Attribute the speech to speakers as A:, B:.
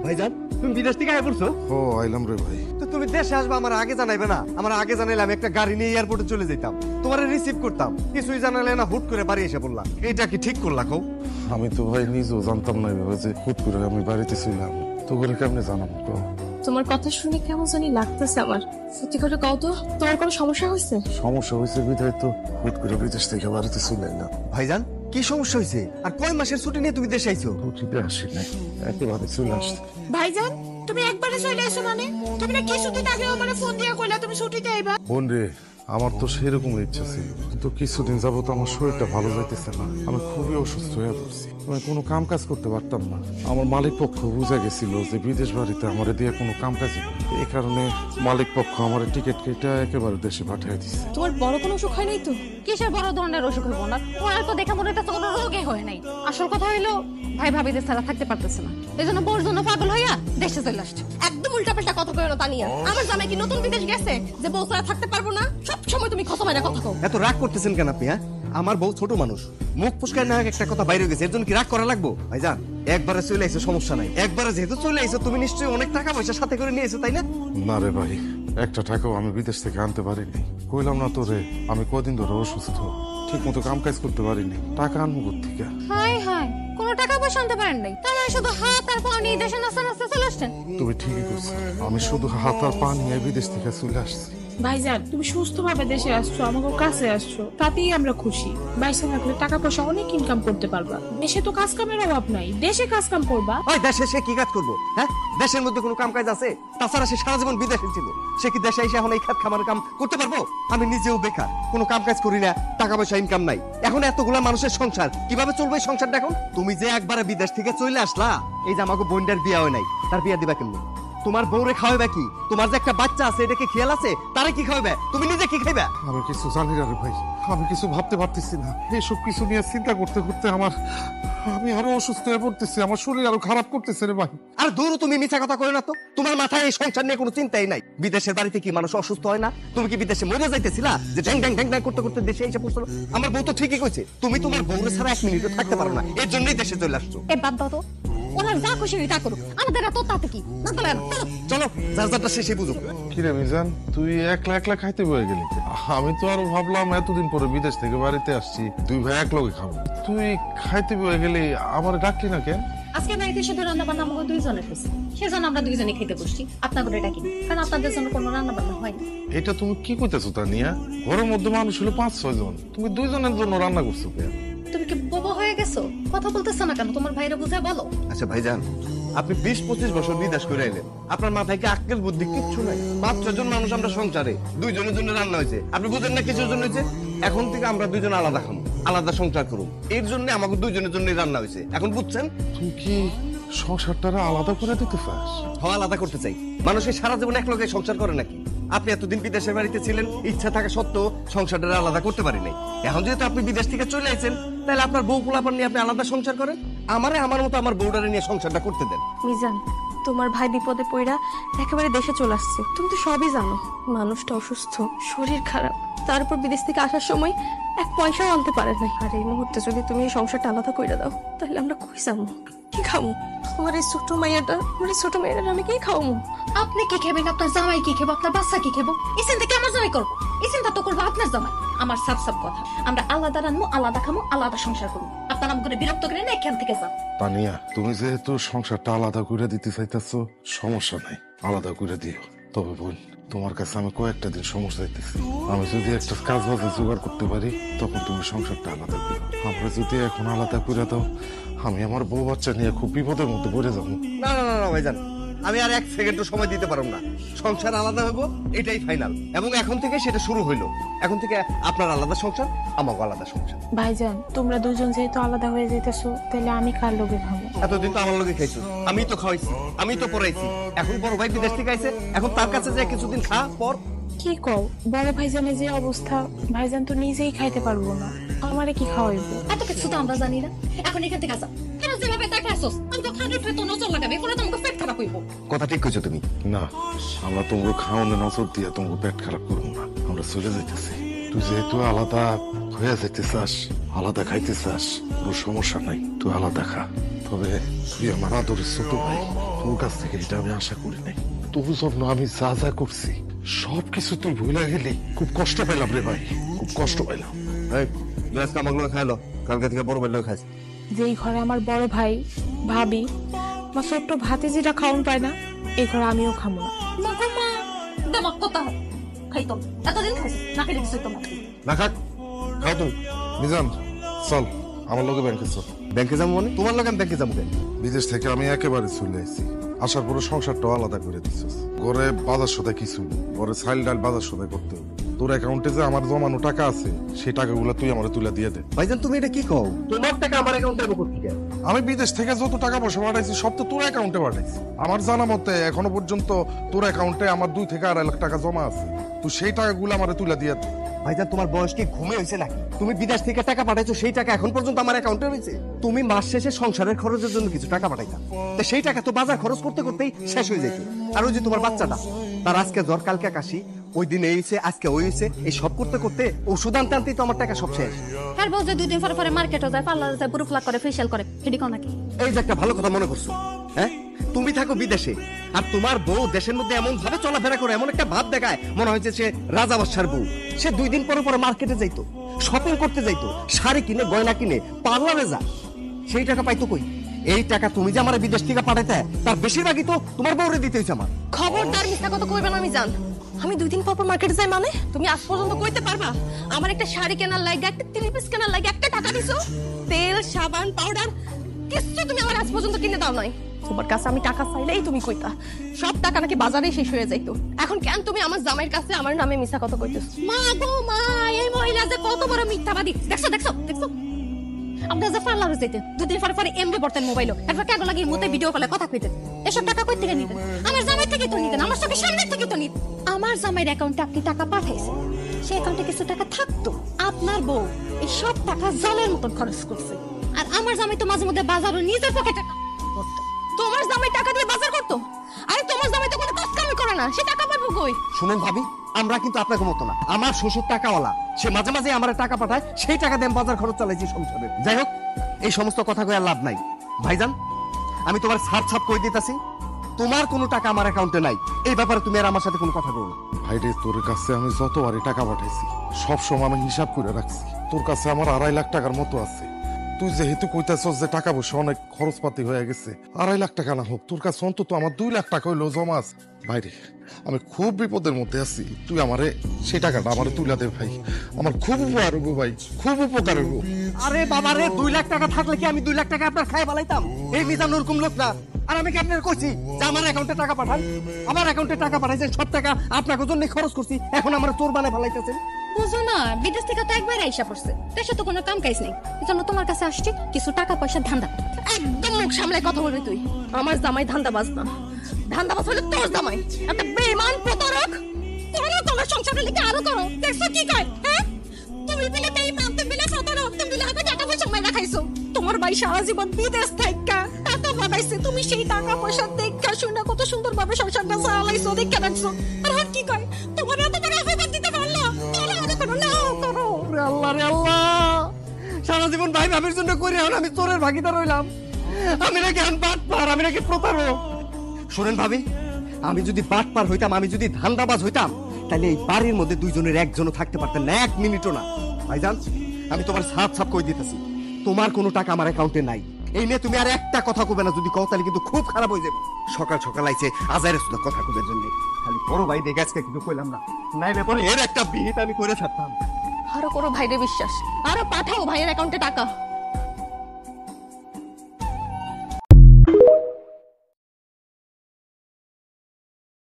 A: ভাইজান তুমি বিদেশ থেকে আয়া পড়ছো?
B: ও আইলাম রে ভাই।
A: তো তুমি দেশে আসবে আমার আগে জানাইবে না? আমার আগে জানাইলে আমি একটা গাড়ি নিয়ে এয়ারপোর্টে চলে যেতাম, তোমারে রিসিভ করতাম। কিছুই জানাইলে না, হুট করে বাড়ি এসে পড়লাম। এটা কি ঠিক করলা কও?
B: আমি তো ভাই নিজেও জানতাম না এভাবে যে হুট করে আমি বাড়িতে ছিলাম। তো করে কেমনে জানাবো কও?
C: তোমার কথা শুনে কেমন জানি লাগতেছে আমার। সত্যি করে কও তো, তোমার কোনো সমস্যা হয়েছে?
B: সমস্যা হয়েছে বিধায় তো হুট করে বিদেশ থেকে বাড়িতে চলে এলাম।
A: ভাইজান কি সমস্যা হয়েছে? আর কয় মাসের ছুটি নিয়ে তুমি দেশে আইছো?
B: ছুটিতে আসি নাই, একেবারে চলে আসছি।
D: ভাইজান তুমি একবারে চলে এসো মানে? তুমি না কিছুদিন আগে আমার ফোন দিয়ে কইলা তুমি ছুটিতে আইবা?
B: বোন রে, আমার তো সেরকম ইচ্ছা ছিল, কিন্তু কিছুদিন যাবত আমার শরীরটা ভালো যাইতেছে না। আমি খুবই অসুস্থ হয়ে পড়ছি, আমি কোনো কাম কাজ করতে পারতাম না। আমার মালিক পক্ষ বুঝা গেছিল যে বিদেশ বাড়িতে আমার দিয়ে কোনো কাম কাজ নেই। এই কারণে মালিক পক্ষ আমার টিকিট কেটে একেবারে দেশে পাঠিয়ে দিচ্ছে।
C: তোমার বড় কোনো অসুখ হয় নাই তো?
E: কিসের বড় ধরনের অসুখ হইব না? ওনার তো দেখে মনে হচ্ছে কোনো রোগে হয় নাই। আসল কথা হইলো ভাই ভাবিদের ছাড়া থাকতে পারতেছে না, এই জন্য বোর জন্য পাগল হইয়া দেশে চলে আসছে।
C: একদম উল্টাপাল্টা কথা কইও না তানিয়া। আমার জামাই কি নতুন বিদেশ গেছে যে বউ ছাড়া থাকতে পারবো না? সব সময় তুমি খসা মাইরা কথা কও।
A: এত রাগ করতেছেন কেন আপনি? হ্যাঁ, আমার বউ ছোট মানুষ, মুখ ফুসকায় না একটা কথা বাইরে গেছে, এর জন্য কি রাগ করা লাগবো? ভাইজান একবারে চলে আইছো, সমস্যা নাই। একবারে যেহেতু চলে আইছো, তুমি নিশ্চয়ই অনেক টাকা পয়সা সাথে করে নিয়ে এসো, তাই না?
B: না রে ভাই, একটা টাকাও আমি বিদেশ থেকে আনতে পারিনি। কইলাম না তোরে, আমি কদিন ধরে অসুস্থ, ঠিক মতো কাম কাজ করতে পারিনি। টাকা আনবো কোত্থেকে?
E: হাই হাই, কোনো টাকা পয়সা আনতে পারেন নাই? তাহলে শুধু হাত আর পা নিয়ে দেশে নাস্তা নাস্তা চলে আসছেন?
B: তুমি ঠিকই করছো, আমি শুধু হাত আর পা নিয়ে বিদেশ থেকে চলে আসছি।
D: ভাইজান তুমি সুস্থভাবে দেশে আসছো, আমাদের কাছে আসছো, তাতেই আমরা খুশি। বাইসে থাকলে টাকা পয়সা অনেক ইনকাম করতে পারবা। দেশে তো কাজ কামের অভাব নাই, দেশে কাজ কাম করবা।
A: ওই দেশে সে কি কাজ করবো? হ্যাঁ, দেশের মধ্যে কোনো কাম কাজ আছে? তাছাড়া সে সারা জীবন বিদেশে ছিল, সে কি দেশে এসে এখন এই খাত খামার কাম করতে পারবো? আমি নিজেও বেকার, কোনো কাম কাজ করি না, টাকা পয়সা ইনকাম নাই। এখন এতগুলা মানুষের সংসার কিভাবে চলবে? এই সংসারটা এখন তুমি যে একবারে বিদেশ থেকে চলে আসলা, এই যে আমাকে বোনটার বিয়া হয় নাই, তার বিয়া দিবা কেমন? তোমার বউরে খাওয়াবে কি? তোমার যে একটা বাচ্চা আছে, এটা কি খেয়াল আছে? তারে কি খাওয়াবে? তুমি নিজে কি খাইবে?
B: আমি কিছু জানি না রে ভাই, আমি কিছু ভাবতে পারতেছি না। এইসব কিছু নিয়ে চিন্তা করতে করতে আমি আরো অসুস্থ হয়ে পড়তেছি, আমার শরীর আরো খারাপ করতেছে রে ভাই।
A: আর দূর, তুমি মিথ্যা কথা কই না তো। তোমার মাথায় এই সংসার নিয়ে কোনো চিন্তাই নাই। বিদেশের বাড়িতে কি মানুষ অসুস্থ হয় না? তুমি কি বিদেশে মরে যাইতেছিলা যে ঢ্যাং ঢ্যাং ঢ্যাং ঢ্যাং করতে করতে দেশে এসে পড়ছো? আমার বউ তো ঠিকই কইছে, তুমি তোমার বউরে ছাড়া এক মিনিটও থাকতে পারো না, এর জন্যই দেশে চলে আসছো।
E: এ বাদ দাও তো, ওনার যা খুশি তা করুক, আমাদের এত তাতে কি? না তো
A: চলো, যার যারটা শেষে বুঝো।
B: কিরে মিজান, তুই একলা একলা খাইতে বয়ে গেলি? আমি তো আরো ভাবলাম এতদিন পরে বিদেশ থেকে বাড়িতে আসছি, দুই ভাই এক লগে খাবো। তুই খাইতে বয়ে গেলি, আমার ডাকলি না কেন?
E: আজকে বাড়িতে শুধু রান্না বান্না আমাকে দুইজনের হয়েছে, সেজন্য আমরা দুইজনে খেতে বসছি। আপনার করে ডাকি, কারণ আপনাদের জন্য কোনো রান্না বান্না হয়নি।
B: এটা তুমি কি কইতেছো তানিয়া? ঘরের মধ্যে মানুষ হলো 5-6 জন, তুমি দুইজনের জন্য রান্না করছো কেন?
E: তুমি কি বোবা হয়ে গেছো? কথা বলতেছ না কেন? তোমার ভাইরা বুঝে বলো।
A: আচ্ছা ভাইজান, আপনি 20-25 বছর বিদেশ করে এলেন, আপনার মাথায় কি আক্কেল বুদ্ধি কিচ্ছু নাই? 5-6 জন মানুষ আমরা সংসারে, দুইজনের জন্য রান্না হয়েছে, আপনি বুঝেন না কিছুর জন্য হয়েছে? এখন থেকে আমরা দুইজন আলাদা খাবো, আলাদা সংসার করুন, এর জন্য আমাকে দুইজনের জন্যই রান্না হয়েছে। এখন বুঝছেন?
B: তুই কি সংসারটারে আলাদা করে দিতে চাস?
A: হওয়া আলাদা করতে চাই। মানুষের সারা জীবন এক লগে সংসার করে নাকি? আপনি এতদিন বিদেশের বাড়িতে ছিলেন, ইচ্ছা থাকা সত্ত্বেও সংসারটা আলাদা করতে পারি নাই। এখন যেহেতু আপনি বিদেশ থেকে চলে আসেন, তাহলে আপনার বউ পোলাপান নিয়ে আপনি আলাদা সংসার করেন, আমারে আমার মতো আমার বউডারে নিয়ে সংসারটা করতে দেন।
C: মিজান, তোমার ভাই বিপদে পড়া একেবারে দেশে চলে আসছে। তুমি তো সবই জানো, মানুষটা অসুস্থ, শরীর খারাপ, তারপর বিদেশ থেকে আসার সময় এক পয়সাও আনতে পারে নাই। আর এই মুহূর্তে যদি তুমি এই সংসারটা আলাদা করে দাও, তাহলে আমরা কই যাবো, কি খাবো? আমার এই ছোট মাইয়াটা আমি কি খাওয়াবো?
E: আপনি কি খাবেন? আপনার জামাই কি খাবো? আপনার বাচ্চা কি খাবো? এই চিন্তা কি আমার জামাই করবো? এই চিন্তা তো করবো আপনার জামাই। আমার সাফ সাফ কথা, আমরা আলাদা রান্নু, আলাদা খামো, আলাদা সংসার করবো। আপনার আমাকে বিরক্ত করে না, এখান থেকে যান।
B: তানিয়া, তুমি যেহেতু সংসারটা আলাদা করে দিতে চাইতেছো, সমস্যা নাই, আলাদা করে দিও। তবে বোন, তোমার কাছে আমি কয়েকটা দিন সমস্যা দিতেছি। আমি যদি একটা কাজ বাজে জোগাড় করতে পারি, তখন তুমি সংসারটা আলাদা করো। আমরা যদি এখন আলাদা করে দাও, আমি আমার বউ বাচ্চা নিয়ে খুব বিপদের মধ্যে পড়ে যাবো।
A: না না না ভাইজান, আমি আর এক সেকেন্ডও সময় দিতে পারবো না। সংসার আলাদা হবো, এটাই ফাইনাল। এবং এখন থেকে সেটা শুরু হইলো। এখন থেকে আপনার আলাদা সংসার, আমাকে আলাদা সংসার।
D: ভাইজান তোমরা দুজন যেহেতু আলাদা হয়ে যেতেছো, তাহলে আমি কার লোকে খাবো?
A: এতদিন তো আমার লোকে খাইছো, আমি তো খাওয়াইছি, আমি তো পড়াইছি। এখন বড় ভাই বিদেশ থেকে আইছে, এখন তার কাছে যে কিছুদিন খা পর।
D: কি কও, বড় ভাইজানের যে অবস্থা, ভাইজান তো নিজেই খাইতে পারবো না, আমারে কি খাওয়াইবো?
E: এত কিছু তো আমরা জানি না। এখন এখান থেকে আসা, কেন যেভাবে তাকে আসোস, আমি তো খানের ফেতো নজর লাগাবে, কোনো তো আমাকে পেট খারাপ হইব।
A: কথা ঠিক কইছো তুমি।
B: না, আমরা তোমাকে খাওয়ানো নজর দিয়ে তোমাকে পেট খারাপ করবো না, আমরা চলে যাইতেছি। তুই যেহেতু আলাদা হয়ে যেতে চাস, আলাদা খাইতে চাস, কোনো সমস্যা নাই, তুই আলাদা খা। তবে তুই আমার আদরের ছোট ভাই, তোর কাছ থেকে এটা আমি আশা করি নাই। তোর জন্য আমি যা যা করছি সবকিছু তুই ভুলে গেলি। খুব কষ্ট পেলাম রে ভাই, খুব কষ্ট পেলাম।
A: এই গ্লাস কামাগুলো খাইলো, কালকে থেকে বড় বেলা খাইছে।
D: যেই ঘরে আমার বড় ভাই ভাবি আমার ছোট্ট ভাতিজিরা খাওন পায় না, এই ঘরে আমিও খাবো না।
E: মা গো মা, দেমাক কথা খাইতো এতদিন খাইছে না খেলে কিছু তো
A: না খাক, খাও তুমি।
B: মিজান চল আমার লোকে ব্যাংকে চল।
A: ব্যাংকে যাবো মানে? তোমার লোক আমি ব্যাংকে যাবো কেন?
B: বিদেশ থেকে আমি একেবারে চলে আসছি। আসার পরে সংসারটাও আলাদা করে দিচ্ছিস। ঘরে বাজার সদাই কিছু নেই, ঘরে চাল ডাল বাজার সদাই করতে হবে। তোর অ্যাকাউন্টে যে আমার জমানো টাকা আছে সেই টাকাগুলো তুই আমার তুলে দিয়ে দে।
A: ভাইজান তুমি এটা কি কও? তোমার টাকা আমার অ্যাকাউন্টে যাবো কোথেকে?
B: আমি বিদেশ থেকে যত টাকা পয়সা পাঠাইছি সব তো তোর অ্যাকাউন্টে পাঠাইছি। আমার জানা মতে এখনো পর্যন্ত তোর অ্যাকাউন্টে আমার 2 থেকে 2.5 লাখ টাকা জমা আছে। তুই সেই টাকাগুলো আমার তুলে দিয়ে দে।
A: ভাইজান তোমার বয়স কি ঘুমে হয়েছে নাকি? তুমি বিদেশ থেকে টাকা পাঠাইছো, সেই টাকা এখন পর্যন্ত আমার অ্যাকাউন্টে রয়েছে। তুমি মাস শেষে সংসারের খরচের জন্য কিছু টাকা পাঠাইতা, তো সেই টাকা তো বাজার খরচ করতে করতেই শেষ হয়ে যেত। আর ওই যে তোমার বাচ্চাটা, তার আজকে জ্বর কালকে কাশি, ওই দিন এই হয়েছে আজকে ওই হয়েছে, এই সব করতে করতে ওষুধ আনতে আনতেই তো আমার টাকা সব শেষ।
E: হ্যাঁ বউ যে 2 দিন পরে পরে মার্কেটে যায়, পার্লারে যায়, পুরো ফ্লাক করে, ফেশিয়াল করে, এটি কোন নাকি?
A: এই যে একটা ভালো কথা মনে করছো, হ্যাঁ? তুমি থাকো বিদেশে আর তোমার বউ দেশের মধ্যে এমন ভাবে চলাফেরা করে, এমন একটা ভাব দেখায় মনে হয়েছে সে রাজা বাদশার বউ। সে 2 দিন পরে পরে মার্কেটে যাইতো, শপিং করতে যাইতো, শাড়ি কিনে গয়না কিনে পার্লারে যা, সেই টাকা পাইতো কই? এই টাকা তুমি যে আমার বিদেশ থেকে পাঠাইতে তার বেশিরভাগই তো তোমার বউরে দিতে হইছে আমার।
C: খবরদার মিথ্যা কথা কইবে না। আমি জান আমি 2 দিন পর পর মার্কেটে যাই মানে? তুমি আজ পর্যন্ত কইতে পারবা আমার একটা শাড়ি কেনার লাগে, একটা 3 পিস কেনার লাগে একটা টাকা দিছো? তেল সাবান পাউডার কিছু তুমি আমার আজ পর্যন্ত কিনে দাও নাই। তোমার কাছে আমি টাকা চাইলেই তুমি কইতা সব টাকা নাকি বাজারেই শেষ হয়ে যাইতো। এখন কেন তুমি আমার জামাইয়ের কাছে আমার নামে মিথ্যা কথা কইতেছো?
E: মা গো মা, এই মহিলা যে কত বড় মিথ্যাবাদী। দেখছো দেখছো দেখছো, আপনার যে পার্লারে যেতেন 2 দিন পরে পরে এমবি পড়তেন মোবাইলে, একবার কাগজ লাগিয়ে মুতে ভিডিও কলে কথা কইতেন, এসব টাকা কই থেকে নিতেন? আমার জামাই থেকে তো নিতেন, আমার চোখের সামনে থেকে তো নিতেন। আমার জামাইয়ের অ্যাকাউন্টে আপনি টাকা পাঠাইছেন, সেই অ্যাকাউন্টে কিছু টাকা থাকতো। আপনার বউ এই সব টাকা জলের মতন খরচ করছে। আর আমার জামাই তো মাঝে মধ্যে বাজারও নিজের পকেটে টাকা করতো।
C: তোমার জামাই টাকা দিয়ে বাজার করতো? আরে তোমার জামাই তো কোনো কাজ কামই করে না, সে টাকা পাবো কই?
A: শুনেন ভাবি, আমরা কিন্তু আপনাকে মতো না। আমার শ্বশুর টাকাওয়ালা, সে মাঝে মাঝে আমার টাকা পাঠায়, সেই টাকা দিয়ে আমি বাজার খরচ চালাইছি সংসারে। যাই হোক, এই সমস্ত কথা কয়ে আর লাভ নাই। ভাইজান আমি তোমার ছাপ ছাপ কই দিতেছি, তোমার কোনো টাকা আমার অ্যাকাউন্টে নাই। এই ব্যাপারে তুমি আর আমার সাথে কোনো কথা বলো না।
B: ভাইরে তোর কাছে আমি যতবারই টাকা পাঠাইছি সব সময় আমি হিসাব করে রাখছি। তোর কাছে আমার 2.5 লাখ টাকার মতো আছে। তুই যেহেতু কইতাছস যে টাকা পয়সা অনেক খরচপাতি হয়ে গেছে, 2.5 লাখ টাকা না হোক, তোর কাছে অন্তত আমার 2 লাখ টাকা হইলো জমা আছে। ভাইরে আমি খুব বিপদের মধ্যে আছি, তুই আমারে সেই টাকাটা আমারে তুলে দে ভাই। আমার খুব উপকার হবো ভাই, খুব উপকার হবো।
A: আরে বাবা রে, 2 লাখ টাকা থাকলে কি আমি 2 লাখ টাকা আপনার খাই বালাইতাম? এই মিজান ওরকম লোক না। আর আমি কি আপনার কইছি যে আমার অ্যাকাউন্টে টাকা পাঠান? আমার অ্যাকাউন্টে টাকা পাঠাইছেন, সব টাকা আপনার জন্য খরচ করছি, এখন আমার চোর বানায় ফেলাইতেছেন।
E: বুঝো না, বিদেশ থেকে তো একবার আইসা পড়ছে, দেশে তো কোনো কাম কাজ নেই, এজন্য তোমার কাছে আসছি কিছু টাকা পয়সা ধান্দা।
C: একদম মুখ সামলায় কথা বলবি তুই। আমার জামাই ধান্দাবাজ না, ধান্দাবাজ হলে তোর জামাই একটা বেঈমান প্রতারক। তোরা তোমার সংসারের লিখে আরো করো। দেখছো কি কয়? হ্যাঁ, তুমি বিলে বেঈমান, তুমি বিলে প্রতারক, তুমি বিলে হাতে টাকা পয়সা মাইরা খাইছো। তোমার ভাই সারা জীবন বিদেশ থাইকা এত ভাবাইছে, তুমি সেই টাকা পয়সা দেখা শুনে কত সুন্দর ভাবে সংসারটা চালাইছো, দেখা রাখছো। আর এখন কি কয়? তোমার এত বড় অপবাদ দিতে পারলো? তাহলে আরো করো, নাও করো।
A: ওরে আল্লাহ রে আল্লাহ, সারা জীবন ভাই ভাবির জন্য করে এখন আমি চোরের ভাগিদার হইলাম। আমি নাকি এখন বাটপার, আমি নাকি প্রতারক। শোনেন ভাবি, আমি যদি বাটপার হইতাম, আমি যদি ধান্দাবাজ হইতাম, তাহলে এই বাড়ির মধ্যে 2 জনের 1 জনও থাকতে পারতেন না, 1 মিনিটও না। ভাইজান আমি তোমার ছাপ ছাপ কই দিতেছি, তোমার কোনো টাকা আমার অ্যাকাউন্টে নাই। এই নিয়ে তুমি আর একটা কথা কবে না, যদি কও তাহলে কিন্তু খুব খারাপ হয়ে যাবে। সকাল সকাল আইছে আজারের শুধু কথা কবার জন্য, খালি বড় ভাই দেখে আজকে কিন্তু কইলাম না, নাইলে পরে এর একটা বিহিত আমি করে থাকতাম।
C: আরো করো ভাইরে বিশ্বাস, আরো পাঠাও ভাইয়ের অ্যাকাউন্টে টাকা।